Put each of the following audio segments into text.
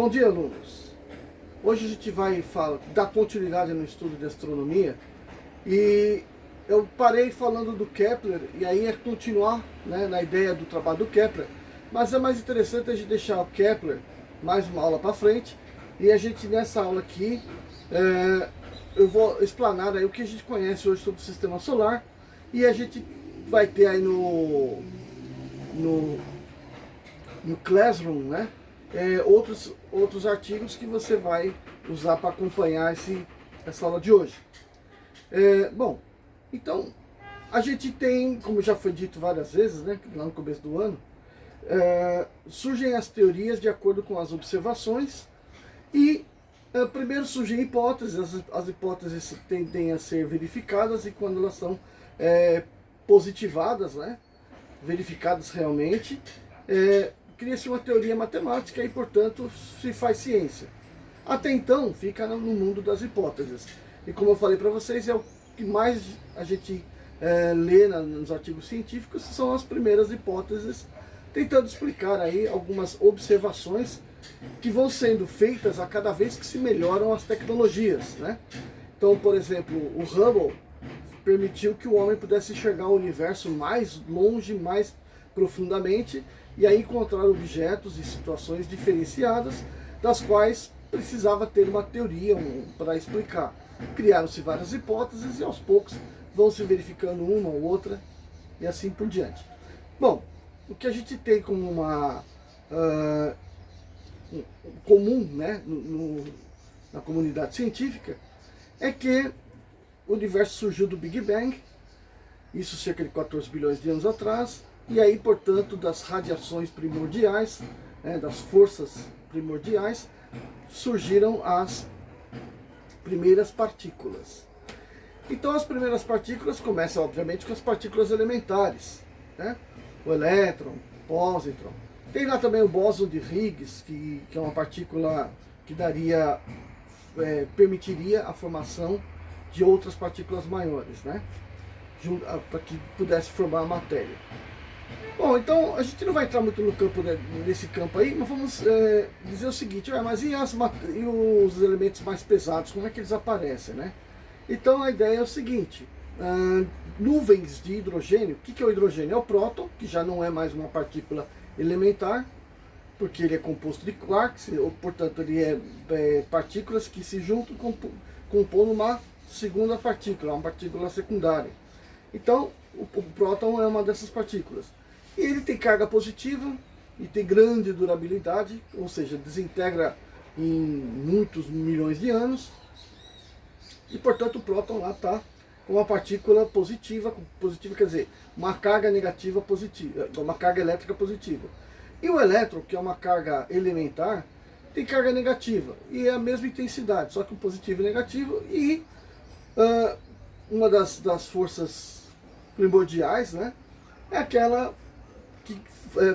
Bom dia, alunos. Hoje a gente vai dar continuidade no estudo de astronomia e eu parei falando do Kepler e aí é continuar, né, na ideia do trabalho do Kepler, mas é mais interessante a gente deixar o Kepler mais uma aula para frente e a gente nessa aula aqui eu vou explanar aí o que a gente conhece hoje sobre o Sistema Solar e a gente vai ter aí no Classroom, né? Outros artigos que você vai usar para acompanhar essa aula de hoje. Bom, então a gente tem, como já foi dito várias vezes, né, lá no começo do ano, surgem as teorias de acordo com as observações e primeiro surgem hipóteses, as hipóteses tendem a ser verificadas e quando elas são positivadas, né, verificadas realmente, cria-se uma teoria matemática e, portanto, se faz ciência. Até então, fica no mundo das hipóteses. E como eu falei para vocês, é o que mais a gente lê nos artigos científicos, são as primeiras hipóteses, tentando explicar aí algumas observações que vão sendo feitas a cada vez que se melhoram as tecnologias, né? Então, por exemplo, o Hubble permitiu que o homem pudesse enxergar o universo mais longe, mais profundamente, e aí encontrar objetos e situações diferenciadas, das quais precisava ter uma teoria para explicar. Criaram-se várias hipóteses e aos poucos vão se verificando uma ou outra e assim por diante. Bom, o que a gente tem como uma comum, né, na comunidade científica é que o universo surgiu do Big Bang, isso cerca de 14 bilhões de anos atrás, e aí, portanto, das radiações primordiais, das forças primordiais, surgiram as primeiras partículas. Então, as primeiras partículas começam, obviamente, com as partículas elementares, né? O elétron, o pósitron. Tem lá também o bóson de Higgs, que é uma partícula que permitiria a formação de outras partículas maiores, né? Para que pudesse formar a matéria. Bom, então a gente não vai entrar muito no campo nesse campo aí, mas vamos dizer o seguinte, mas e os elementos mais pesados, como é que eles aparecem, né? Então a ideia é o seguinte, nuvens de hidrogênio, o que é o hidrogênio? É o próton, que já não é mais uma partícula elementar, porque ele é composto de quarks, ou, portanto ele é partículas que se juntam compondo uma segunda partícula, uma partícula secundária. Então o próton é uma dessas partículas. E ele tem carga positiva e tem grande durabilidade, ou seja, desintegra em muitos milhões de anos. E, portanto, o próton lá está com uma partícula positiva quer dizer, uma carga negativa positiva, uma carga elétrica positiva. E o elétron, que é uma carga elementar, tem carga negativa e é a mesma intensidade, só que o positivo e negativo. E uma das forças primordiais, né, é aquela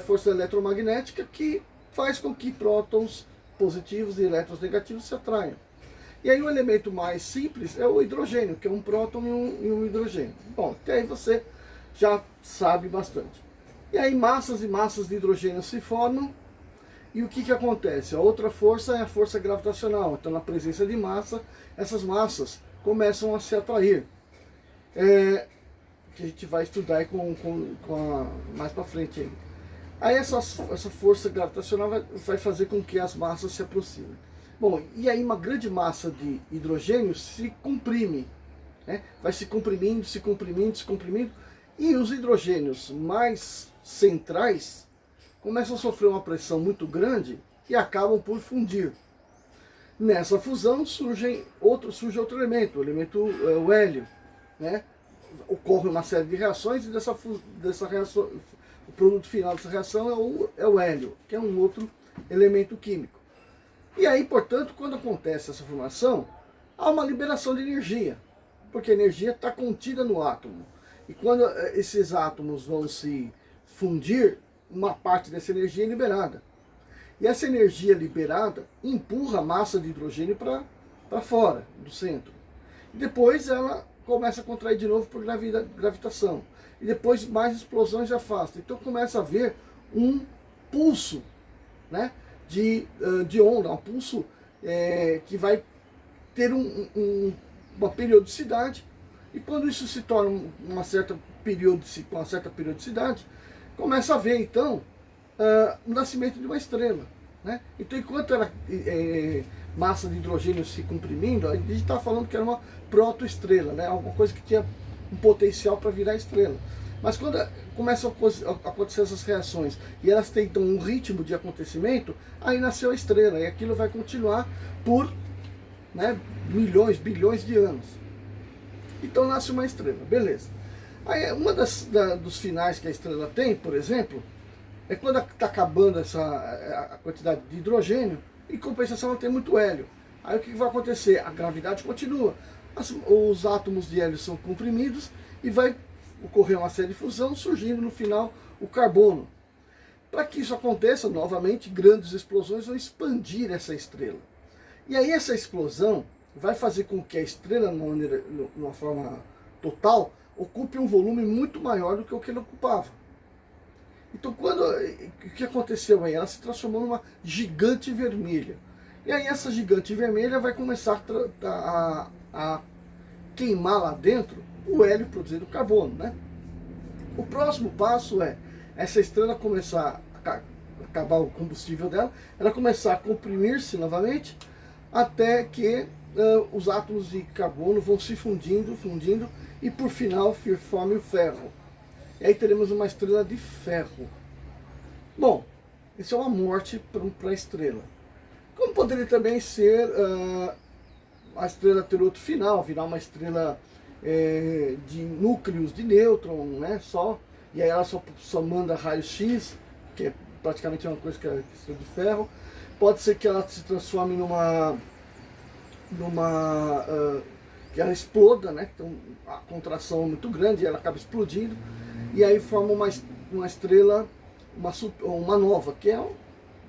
força eletromagnética que faz com que prótons positivos e elétrons negativos se atraiam. E aí o elemento mais simples é o hidrogênio, que é um próton e um hidrogênio. Bom, até aí você já sabe bastante. E aí massas e massas de hidrogênio se formam, e o que acontece? A outra força é a força gravitacional. Então, na presença de massa, essas massas começam a se atrair. Que a gente vai estudar aí mais para frente ainda. Aí essa força gravitacional vai fazer com que as massas se aproximem. Bom, e aí uma grande massa de hidrogênio se comprime, né? Vai se comprimindo, se comprimindo, se comprimindo, e os hidrogênios mais centrais começam a sofrer uma pressão muito grande e acabam por fundir. Nessa fusão surge outro elemento, o hélio, né? Ocorre uma série de reações e dessa reação, o produto final dessa reação é o hélio, que é um outro elemento químico. E aí, portanto, quando acontece essa formação, há uma liberação de energia, porque a energia está contida no átomo. E quando esses átomos vão se fundir, uma parte dessa energia é liberada. E essa energia liberada empurra a massa de hidrogênio para fora do centro. E depois ela começa a contrair de novo por gravitação. E depois mais explosões afastam. Então começa a haver um pulso, né, de onda, um pulso que vai ter uma periodicidade, e quando isso se torna uma certa periodicidade, começa a haver então o nascimento de uma estrela, né? Então, enquanto era massa de hidrogênio se comprimindo, a gente está falando que era uma protoestrela, né? Alguma coisa que tinha um potencial para virar estrela. Mas quando começam a acontecer essas reações e elas têm então um ritmo de acontecimento, aí nasceu a estrela, e aquilo vai continuar por, né, milhões, bilhões de anos. Então nasce uma estrela, beleza. Aí uma dos finais que a estrela tem, por exemplo, é quando está acabando a quantidade de hidrogênio, em compensação ela tem muito hélio. Aí o que vai acontecer? A gravidade continua. Os átomos de hélio são comprimidos e vai ocorrer uma série de fusão, surgindo no final o carbono. Para que isso aconteça, novamente, grandes explosões vão expandir essa estrela. E aí essa explosão vai fazer com que a estrela, de uma forma total, ocupe um volume muito maior do que o que ele ocupava. Então, o que aconteceu aí? Ela se transformou numa gigante vermelha. E aí essa gigante vermelha vai começar a queimar lá dentro o hélio produzido do carbono, né? O próximo passo é essa estrela começar a acabar o combustível dela, ela começar a comprimir-se novamente, até que os átomos de carbono vão se fundindo, e por final forme o ferro. E aí teremos uma estrela de ferro. Bom, isso é uma morte para a estrela. Como poderia também ser a estrela ter outro final, virar uma estrela de núcleos de nêutron, né, só, e aí ela só manda raio-x, que é praticamente uma coisa que é a estrela de ferro. Pode ser que ela se transforme que ela exploda, né? Então a contração é muito grande e ela acaba explodindo, e aí forma uma estrela, uma nova, que é,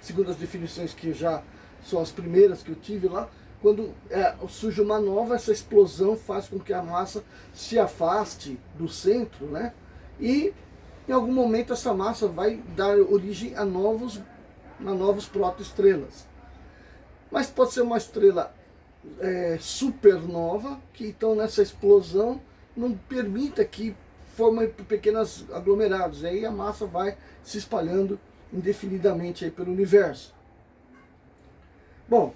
segundo as definições que já são as primeiras que eu tive lá, quando surge uma nova, essa explosão faz com que a massa se afaste do centro, né? E em algum momento essa massa vai dar origem a novos protoestrelas. Mas pode ser uma estrela supernova, que então nessa explosão não permita que forme pequenos aglomerados, e aí a massa vai se espalhando indefinidamente aí pelo universo. Bom,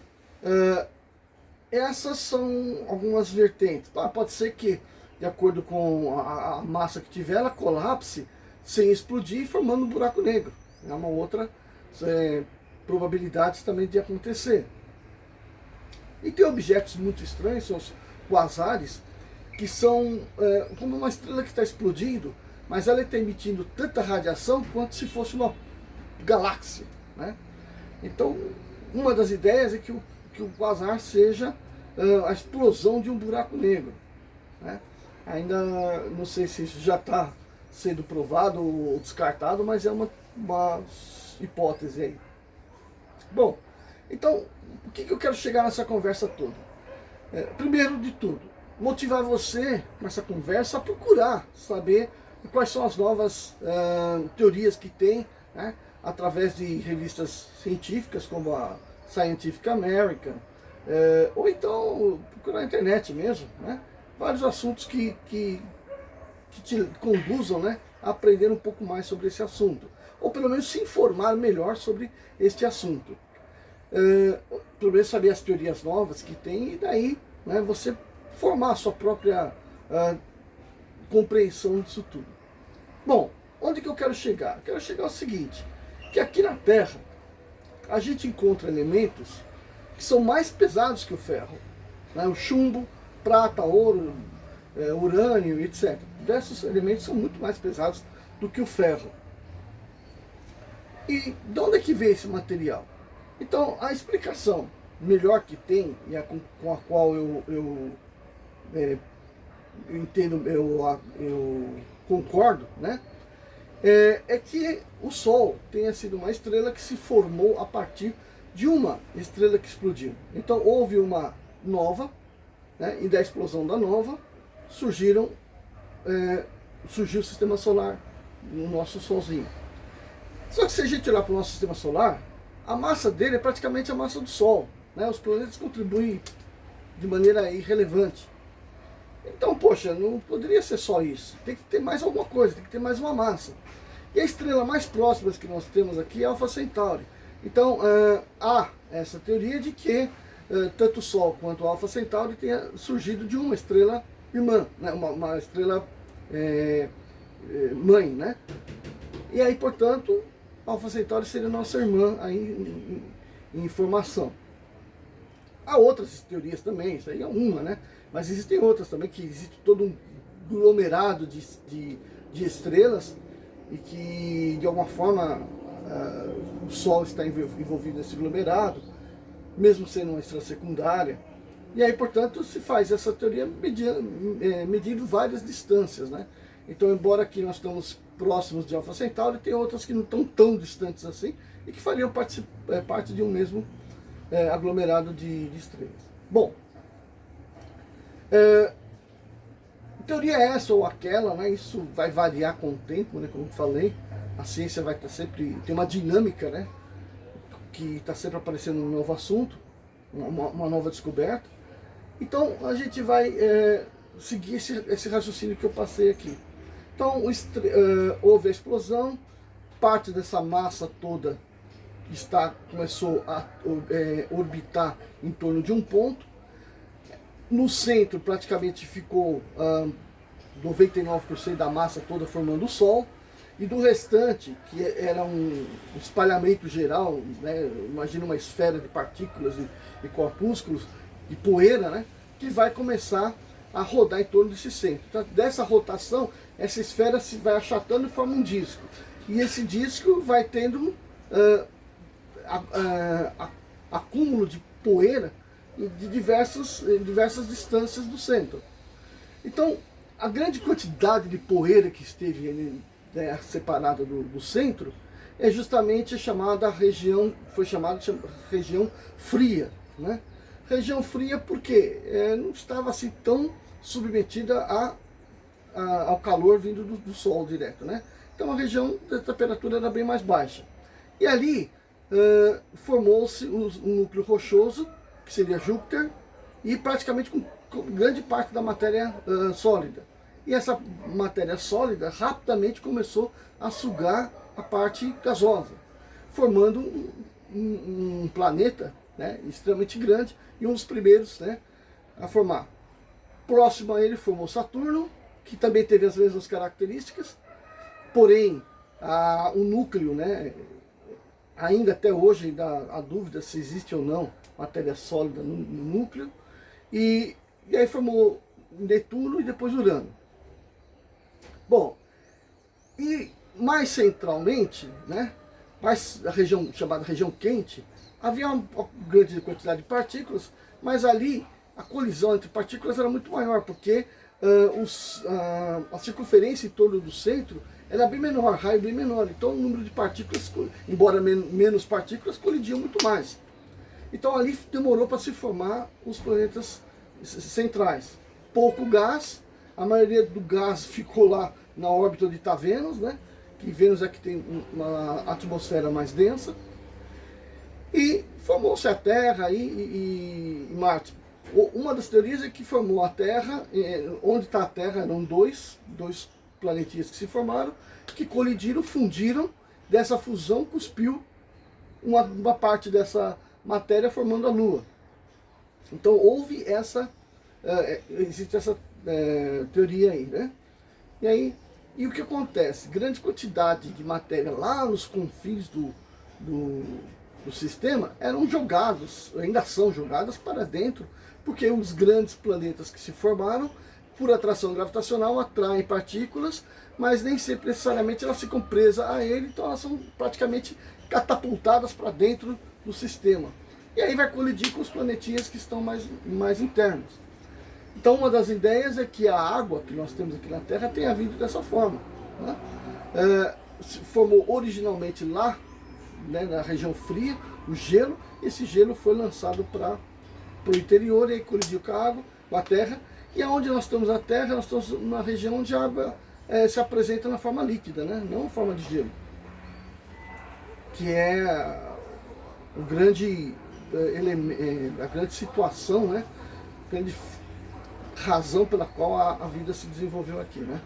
essas são algumas vertentes. Pode ser que, de acordo com a massa que tiver, ela colapse sem explodir, formando um buraco negro. É uma outra probabilidade também de acontecer. E tem objetos muito estranhos, são os quasares, que são como uma estrela que está explodindo, mas ela está emitindo tanta radiação quanto se fosse uma galáxia, né? Então, uma das ideias é que o quasar seja a explosão de um buraco negro, né? Ainda não sei se isso já está sendo provado ou descartado, mas é uma hipótese aí. Bom, então, o que eu quero chegar nessa conversa toda? Primeiro de tudo, motivar você, nessa conversa, a procurar saber quais são as novas teorias que tem, né, através de revistas científicas como a Scientific American, ou então procurar na internet mesmo, né, vários assuntos que te conduzam, né, a aprender um pouco mais sobre esse assunto, ou pelo menos se informar melhor sobre este assunto. Pelo menos saber as teorias novas que tem, e daí, né, você formar a sua própria compreensão disso tudo. Bom, onde que eu quero chegar? Eu quero chegar ao seguinte, que aqui na Terra a gente encontra elementos que são mais pesados que o ferro, né? O chumbo, prata, ouro, urânio, etc. Diversos elementos são muito mais pesados do que o ferro. E de onde é que vem esse material? Então, a explicação melhor que tem, e a com a qual eu entendo, eu concordo, né, é que o Sol tenha sido uma estrela que se formou a partir de uma estrela que explodiu. Então, houve uma nova, né, e da explosão da nova surgiu o sistema solar, o nosso Solzinho. Só que se a gente olhar para o nosso sistema solar, a massa dele é praticamente a massa do Sol, né? Os planetas contribuem de maneira irrelevante. Então, poxa, não poderia ser só isso. Tem que ter mais alguma coisa, tem que ter mais uma massa. E a estrela mais próxima que nós temos aqui é Alpha Centauri. Então, há essa teoria de que tanto o Sol quanto o Alpha Centauri tenha surgido de uma estrela irmã, né? uma estrela mãe, né? E aí, portanto, Alpha Centauri seria nossa irmã aí em formação. Há outras teorias também, isso aí é uma, né? Mas existem outras também, que existe todo um aglomerado de estrelas e que, de alguma forma, o Sol está envolvido nesse aglomerado, mesmo sendo uma estrela secundária. E aí, portanto, se faz essa teoria medindo várias distâncias, né? Então, embora aqui nós estamos próximos de Alpha Centauri, tem outras que não estão tão distantes assim e que fariam parte de um mesmo aglomerado de estrelas. Bom, teoria é essa ou aquela, né? Isso vai variar com o tempo, né? Como eu falei, a ciência vai estar sempre, tem uma dinâmica, né? Que está sempre aparecendo um novo assunto, uma nova descoberta. Então a gente vai seguir esse raciocínio que eu passei aqui. Então houve a explosão, parte dessa massa toda começou a orbitar em torno de um ponto. No centro praticamente ficou 99% da massa toda formando o Sol, e do restante, que era um espalhamento geral, né? Imagina uma esfera de partículas e corpúsculos, de poeira, né? Que vai começar a rodar em torno desse centro. Então, dessa rotação, essa esfera se vai achatando e forma um disco. E esse disco vai tendo acúmulo de poeira de diversas distâncias do centro. Então, a grande quantidade de poeira que esteve separada do centro é justamente foi chamada de região fria, né? Região fria porque não estava assim tão submetida ao calor vindo do Sol direto, né? Então a região da temperatura era bem mais baixa. E ali formou-se um núcleo rochoso, que seria Júpiter, e praticamente com grande parte da matéria sólida. E essa matéria sólida rapidamente começou a sugar a parte gasosa, formando um planeta, né, extremamente grande, e um dos primeiros, né, a formar. Próximo a ele formou Saturno, que também teve as mesmas características, porém o núcleo, né, ainda até hoje ainda há dúvida se existe ou não matéria sólida no núcleo, e aí formou Netuno e depois Urano. Bom, e mais centralmente, né, mais a região chamada região quente, havia uma grande quantidade de partículas, mas ali a colisão entre partículas era muito maior, porque a circunferência em torno do centro era bem menor, raio bem menor. Então o número de partículas, embora menos partículas, colidiam muito mais. Então ali demorou para se formar os planetas centrais. Pouco gás, a maioria do gás ficou lá na órbita onde está Vênus, né? Que Vênus é que tem uma atmosfera mais densa. E formou-se a Terra e Marte. Uma das teorias é que formou a Terra, onde está a Terra eram dois planetinhas que se formaram, que colidiram, fundiram, dessa fusão cuspiu uma parte dessa matéria formando a Lua. Então houve existe essa teoria aí, né? E o que acontece? Grande quantidade de matéria lá nos confins do sistema eram jogados, ainda são jogadas para dentro, porque os grandes planetas que se formaram, por atração gravitacional, atraem partículas, mas nem sempre necessariamente elas ficam presas a ele, então elas são praticamente catapultadas para dentro do sistema. E aí vai colidir com os planetinhas que estão mais internos. Então uma das ideias é que a água que nós temos aqui na Terra tenha vindo dessa forma, né? Se formou originalmente lá, né, na região fria, o gelo. Esse gelo foi lançado para o interior e aí colidiu com a água, com a Terra. E aonde nós estamos na Terra, nós estamos numa região onde a água se apresenta na forma líquida, né, não na forma de gelo, que é o grande a grande situação, né? A grande razão pela qual a vida se desenvolveu aqui, né?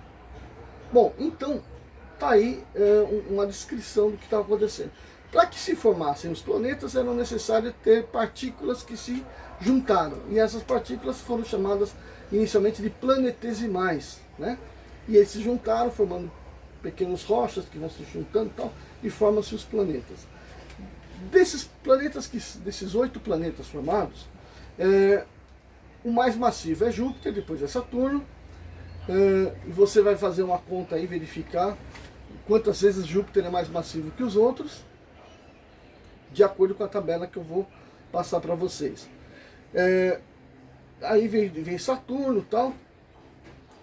Bom, então tá aí uma descrição do que estava acontecendo. Para que se formassem os planetas, era necessário ter partículas que se juntaram. E essas partículas foram chamadas inicialmente de planetesimais, né? E eles se juntaram, formando pequenas rochas que vão se juntando e tal, e formam-se os planetas. Desses 8 planetas formados, o mais massivo é Júpiter, depois é Saturno. E você vai fazer uma conta aí, verificar quantas vezes Júpiter é mais massivo que os outros, de acordo com a tabela que eu vou passar para vocês. Aí vem Saturno e tal,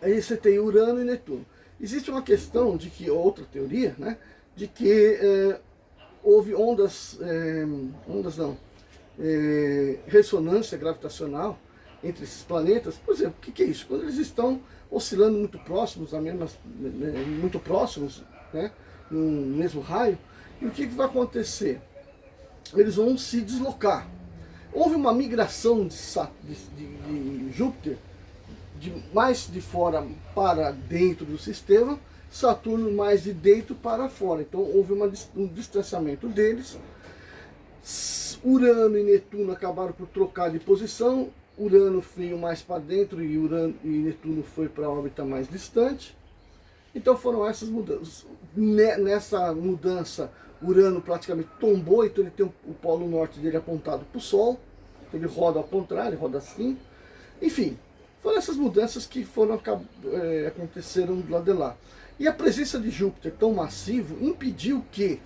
aí você tem Urano e Netuno. Existe uma questão de que, outra teoria, né, de que houve ressonância gravitacional entre esses planetas. Por exemplo, o que é isso? Quando eles estão oscilando muito próximos, muito próximos, né, no mesmo raio, e o que vai acontecer? Eles vão se deslocar. Houve uma migração de Júpiter mais de fora para dentro do sistema, Saturno mais de dentro para fora. Então houve um distanciamento deles. Urano e Netuno acabaram por trocar de posição. Urano veio mais para dentro e Netuno foi para a órbita mais distante. Então foram essas mudanças. Nessa mudança, Urano praticamente tombou, então ele tem o polo norte dele apontado para o Sol. Ele roda ao contrário, roda assim. Enfim, foram essas mudanças que aconteceram do lado de lá. E a presença de Júpiter tão massivo impediu que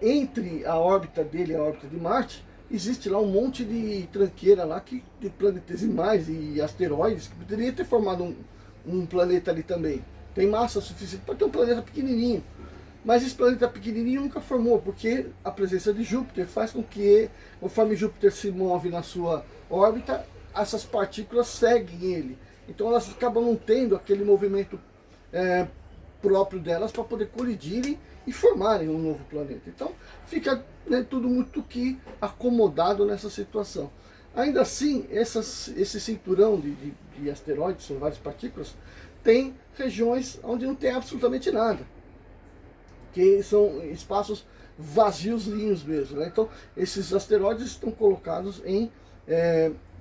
entre a órbita dele e a órbita de Marte existe lá um monte de tranqueira lá, de planetesimais e asteroides, que poderia ter formado um planeta ali também. Tem massa suficiente para ter um planeta pequenininho. Mas esse planeta pequenininho nunca formou, porque a presença de Júpiter faz com que, conforme Júpiter se move na sua órbita, essas partículas seguem ele. Então elas acabam não tendo aquele movimento próprio delas para poder colidirem e formarem um novo planeta. Então fica, né, tudo muito que acomodado nessa situação. Ainda assim, esse cinturão de asteroides, são várias partículas, tem regiões onde não tem absolutamente nada, que são espaços vaziozinhos mesmo, né? Então esses asteroides estão colocados em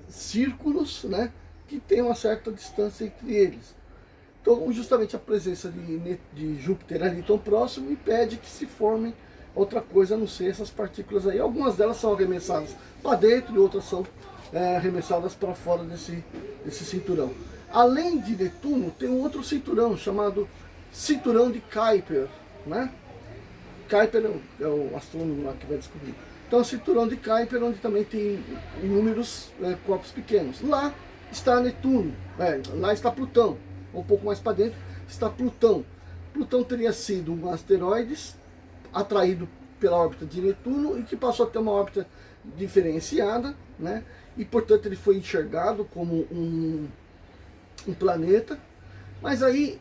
círculos, né, que tem uma certa distância entre eles. Então justamente a presença de Júpiter ali tão próximo impede que se formem outra coisa a não ser essas partículas aí. Algumas delas são arremessadas para dentro e outras são arremessadas para fora desse cinturão. Além de Netuno, tem um outro cinturão chamado cinturão de Kuiper, né? Kuiper é o astrônomo lá que vai descobrir. Então, o cinturão de Kuiper, onde também tem inúmeros corpos pequenos. Lá está Netuno, lá está Plutão. Um pouco mais para dentro está Plutão. Plutão teria sido um asteroide atraído pela órbita de Netuno e que passou a ter uma órbita diferenciada, né? E portanto ele foi enxergado como um planeta. Mas aí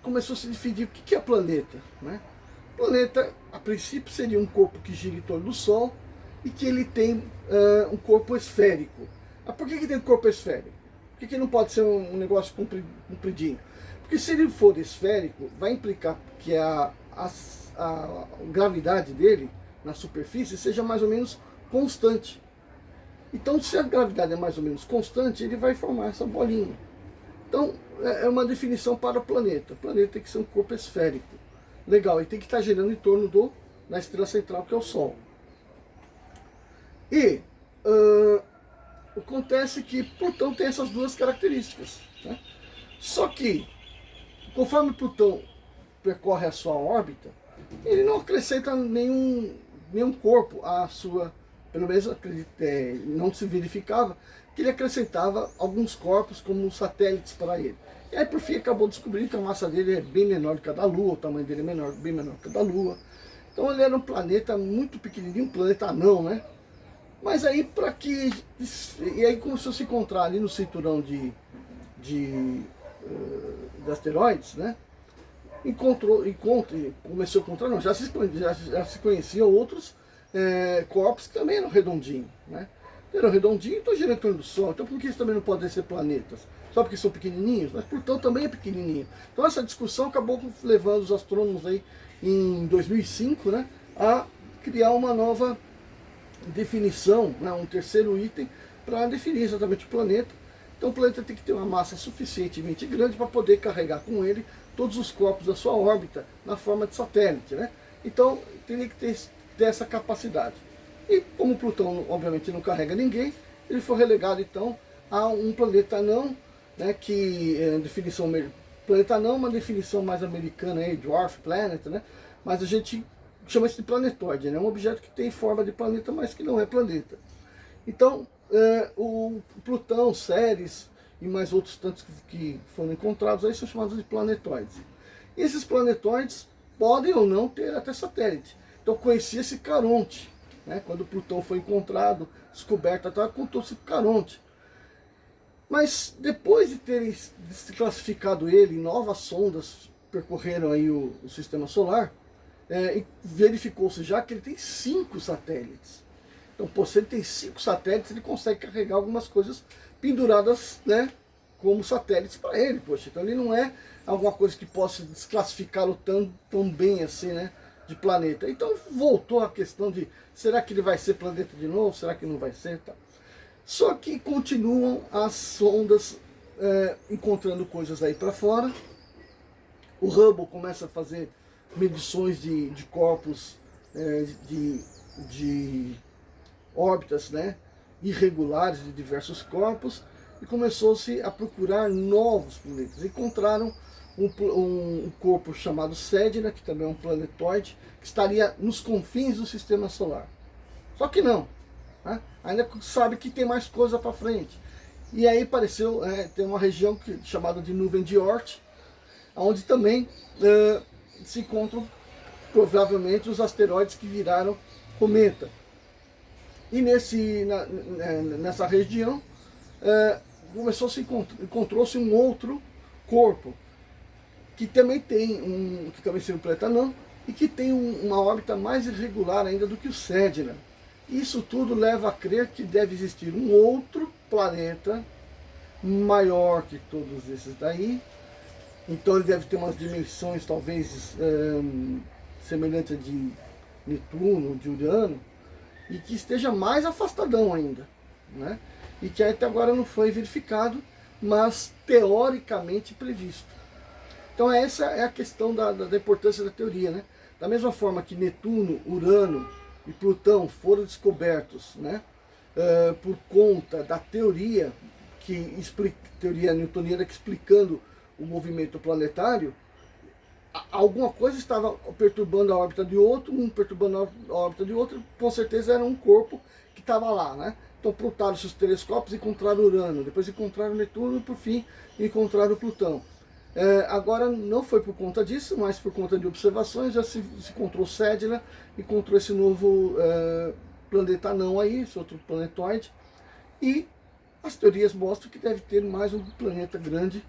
começou a se definir o que é planeta, né? Planeta, a princípio, seria um corpo que gira em torno do Sol e que ele tem um corpo esférico. Por que tem um corpo esférico? Por que não pode ser um negócio compridinho? Porque se ele for esférico, vai implicar que a gravidade dele na superfície seja mais ou menos constante. Então, se a gravidade é mais ou menos constante, ele vai formar essa bolinha. Então, é uma definição para o planeta. O planeta tem que ser um corpo esférico. Legal, ele tem que estar girando em torno da estrela central, que é o Sol. E acontece que Plutão tem essas duas características, né? Só que, conforme Plutão percorre a sua órbita, ele não acrescenta nenhum corpo à sua, pelo menos não se verificava que ele acrescentava alguns corpos como satélites para ele. E aí por fim acabou descobrindo que a massa dele é bem menor do que a da Lua, o tamanho dele é bem menor do que a da Lua. Então ele era um planeta muito pequenininho, um planeta anão, né? Mas aí e aí começou a se encontrar ali no cinturão de asteroides, né? Começou a encontrar, não, já se conheciam outros corpos que também eram redondinhos, né? Eram redondinhos e estão girando em torno do Sol. Então por que eles também não podem ser planetas? Só porque são pequenininhos? Mas Plutão também é pequenininho. Então essa discussão acabou levando os astrônomos aí em 2005, né, a criar uma nova definição, né, um terceiro item para definir exatamente o planeta. Então o planeta tem que ter uma massa suficientemente grande para poder carregar com ele todos os corpos da sua órbita na forma de satélite, né? Então teria que ter essa capacidade. E como Plutão obviamente não carrega ninguém, ele foi relegado então a um planeta anão, né, que é definição planeta anão, uma definição mais americana aí, dwarf planet, né? Mas a gente chama isso de planetoide, né? Um objeto que tem forma de planeta, mas que não é planeta. Então, o Plutão, Ceres e mais outros tantos que foram encontrados aí são chamados de planetoides. E esses planetoides podem ou não ter até satélite. Então conhecia-se Caronte, né? Quando Plutão foi encontrado, descoberto, contou-se Caronte. Mas depois de terem classificado ele, novas sondas percorreram aí o sistema solar, e verificou-se já que ele tem 5 satélites. Então, pô, se ele tem 5 satélites, ele consegue carregar algumas coisas penduradas, né, como satélites para ele. Poxa, então ele não é alguma coisa que possa desclassificá-lo tão bem assim, né, de planeta. Então voltou a questão de, será que ele vai ser planeta de novo? Será que não vai ser? Tá. Só que continuam as sondas encontrando coisas aí para fora. O Hubble começa a fazer medições de corpos, de órbitas, né, irregulares de diversos corpos, e começou-se a procurar novos planetas. Encontraram um corpo chamado Sedna, que também é um planetoide, que estaria nos confins do sistema solar. Só que não, né? Ainda sabe que tem mais coisa para frente. E aí apareceu, tem uma região chamada de nuvem de Oort, onde também se encontram provavelmente os asteroides que viraram cometa. E nessa região encontrou-se um outro corpo que também seria um planeta anão e que tem uma órbita mais irregular ainda do que o Sedna. Isso tudo leva a crer que deve existir um outro planeta maior que todos esses daí. Então ele deve ter umas dimensões talvez semelhantes a de Netuno, de Urano, e que esteja mais afastadão ainda, né? E que até agora não foi verificado, mas teoricamente previsto. Então essa é a questão da importância da teoria, né? Da mesma forma que Netuno, Urano e Plutão foram descobertos, né, por conta da teoria teoria newtoniana que explicando o movimento planetário, alguma coisa estava perturbando a órbita de outro, um perturbando a órbita de outro, com certeza era um corpo que estava lá, né? Então plutaram seus telescópios e encontraram Urano, depois encontraram Netuno e por fim encontraram Plutão. Agora não foi por conta disso, mas por conta de observações já se encontrou Sedna, encontrou esse novo planeta anão aí, esse outro planetoide, e as teorias mostram que deve ter mais um planeta grande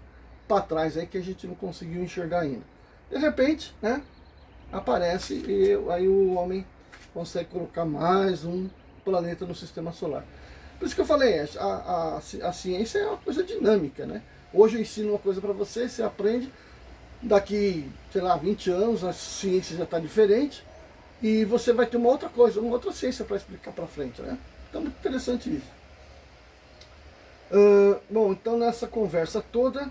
para trás aí que a gente não conseguiu enxergar ainda. De repente, né, aparece e aí o homem consegue colocar mais um planeta no sistema solar. Por isso que eu falei, a ciência é uma coisa dinâmica, né? Hoje eu ensino uma coisa para você, você aprende, daqui, sei lá, 20 anos a ciência já está diferente e você vai ter uma outra coisa, uma outra ciência para explicar para frente, né? Então, muito interessante isso. Bom, então nessa conversa toda,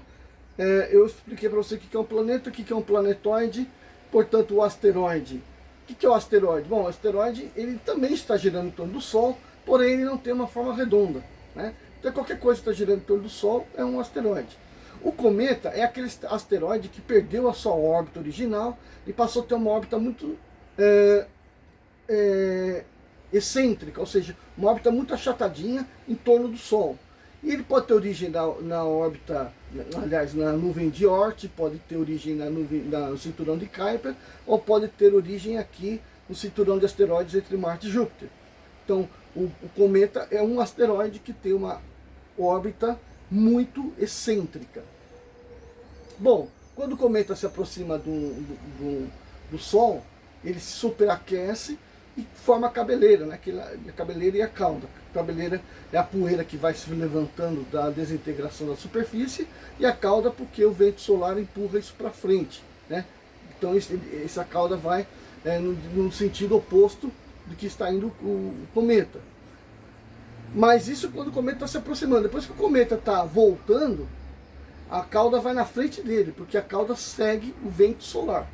eu expliquei para você o que é um planeta, o que é um planetoide, portanto o asteroide. O que é o asteroide? Bom, o asteroide ele também está girando em torno do Sol, porém ele não tem uma forma redonda, né? Então qualquer coisa que está girando em torno do Sol é um asteroide. O cometa é aquele asteroide que perdeu a sua órbita original e passou a ter uma órbita muito excêntrica, ou seja, uma órbita muito achatadinha em torno do Sol. E ele pode ter origem na órbita, aliás, na nuvem de Oort, pode ter origem no cinturão de Kuiper, ou pode ter origem aqui no cinturão de asteroides entre Marte e Júpiter. Então, o cometa é um asteroide que tem uma órbita muito excêntrica. Bom, quando o cometa se aproxima do Sol, ele se superaquece e forma a cabeleira, né? A cabeleira e a cauda. A cabeleira é a poeira que vai se levantando da desintegração da superfície, e a cauda porque o vento solar empurra isso para frente, né? Então essa cauda vai no sentido oposto do que está indo o cometa. Mas isso quando o cometa está se aproximando. Depois que o cometa está voltando, a cauda vai na frente dele, porque a cauda segue o vento solar.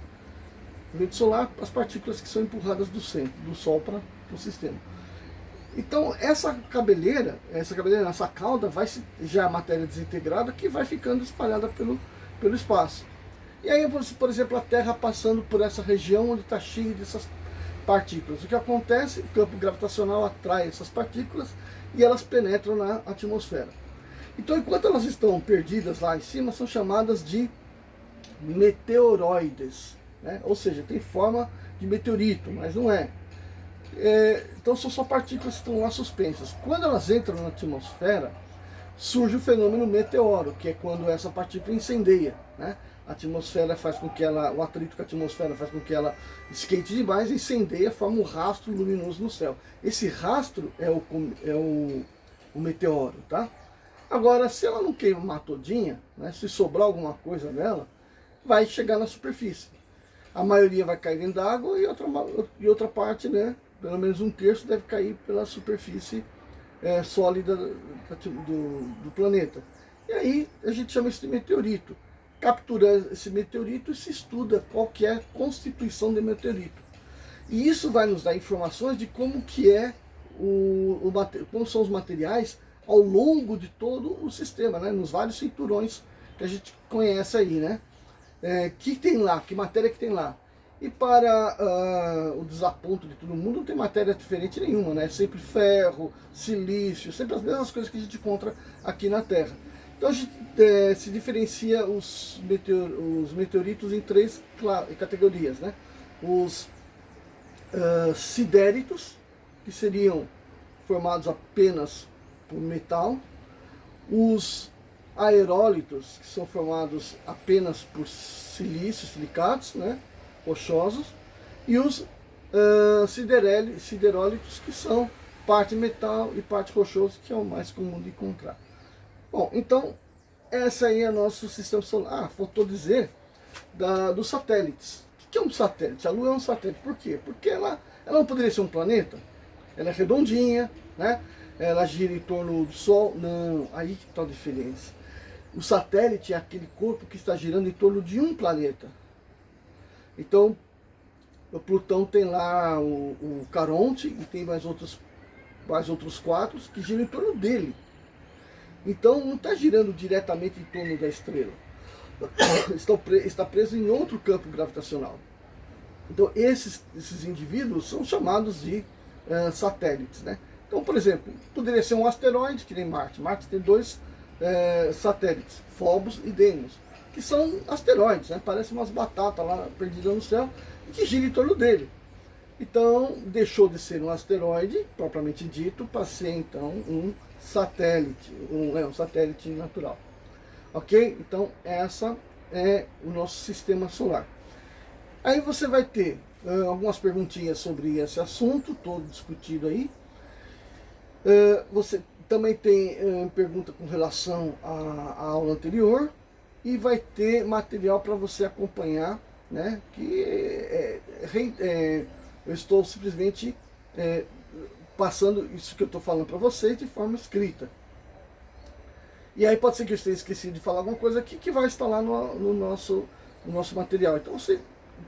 O vento solar, as partículas que são empurradas do centro, do Sol para o sistema. Então essa cabeleira, essa cauda, já é a matéria desintegrada que vai ficando espalhada pelo espaço. E aí, por exemplo, a Terra passando por essa região onde está cheia dessas partículas. O que acontece? O campo gravitacional atrai essas partículas e elas penetram na atmosfera. Então, enquanto elas estão perdidas lá em cima, são chamadas de meteoroides, né? Ou seja, tem forma de meteorito, mas não é. Então são só partículas que estão lá suspensas. Quando elas entram na atmosfera, surge o fenômeno meteoro, que é quando essa partícula incendeia, né? A atmosfera faz com que o atrito com a atmosfera faz com que ela esquente demais, incendeia, forma um rastro luminoso no céu. Esse rastro é o meteoro, tá? Agora, se ela não queimar todinha, né, se sobrar alguma coisa dela, vai chegar na superfície. A maioria vai cair dentro d'água e outra parte, né, pelo menos um terço, deve cair pela superfície sólida do planeta. E aí a gente chama isso de meteorito. Captura esse meteorito e se estuda qual que é a constituição do meteorito. E isso vai nos dar informações de como que como são os materiais ao longo de todo o sistema, né? Nos vários cinturões que a gente conhece aí, né? Que tem lá, que matéria que tem lá. E para o desaponto de todo mundo, não tem matéria diferente nenhuma, né? Sempre ferro, silício, sempre as mesmas coisas que a gente encontra aqui na Terra. Então a gente se diferencia os meteoritos em três categorias, né? Os sidéritos, que seriam formados apenas por metal, os aerólitos, que são formados apenas por silícios, silicatos, né, rochosos, e os siderólitos, que são parte metal e parte rochoso, que é o mais comum de encontrar. Bom, então essa aí é o nosso sistema solar. Faltou dizer dos satélites. O que é um satélite? A Lua é um satélite. Por quê? Porque ela não poderia ser um planeta. Ela é redondinha, né? Ela gira em torno do Sol. Não, aí que está a diferença. O satélite é aquele corpo que está girando em torno de um planeta. Então, o Plutão tem lá o Caronte e tem mais outros 4 que giram em torno dele. Então, não está girando diretamente em torno da estrela. Está preso em outro campo gravitacional. Então, esses indivíduos são chamados de satélites, né? Então, por exemplo, poderia ser um asteroide, que nem Marte. Marte tem 2 satélites, Phobos e Deimos, que são asteroides, né? Parecem umas batatas lá perdidas no céu, e que giram em torno dele. Então, deixou de ser um asteroide, propriamente dito, para ser, então, um satélite, um satélite natural. Ok? Então, essa é o nosso sistema solar. Aí você vai ter algumas perguntinhas sobre esse assunto, todo discutido aí. Você também tem pergunta com relação à aula anterior, e vai ter material para você acompanhar, né? Que eu estou simplesmente passando isso que eu estou falando para vocês de forma escrita. E aí pode ser que eu esteja esquecido de falar alguma coisa aqui que vai estar lá no nosso material. Então você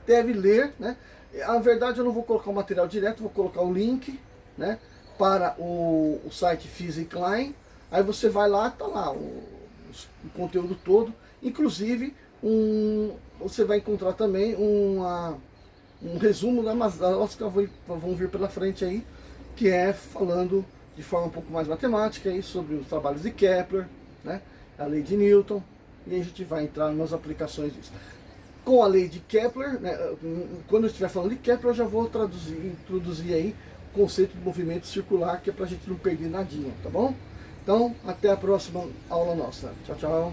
deve ler, né? Na verdade eu não vou colocar o material direto, vou colocar o link, né, para o site Physicline. Aí você vai lá, tá lá o conteúdo todo, inclusive você vai encontrar também um resumo das aulas que vão vir pela frente aí, que é falando de forma um pouco mais matemática aí sobre os trabalhos de Kepler, né, a lei de Newton, e a gente vai entrar nas aplicações disso. Com a lei de Kepler, né, quando eu estiver falando de Kepler, eu já vou introduzir aí o conceito de movimento circular, que é para a gente não perder nadinha, tá bom? Então, até a próxima aula nossa. Tchau, tchau.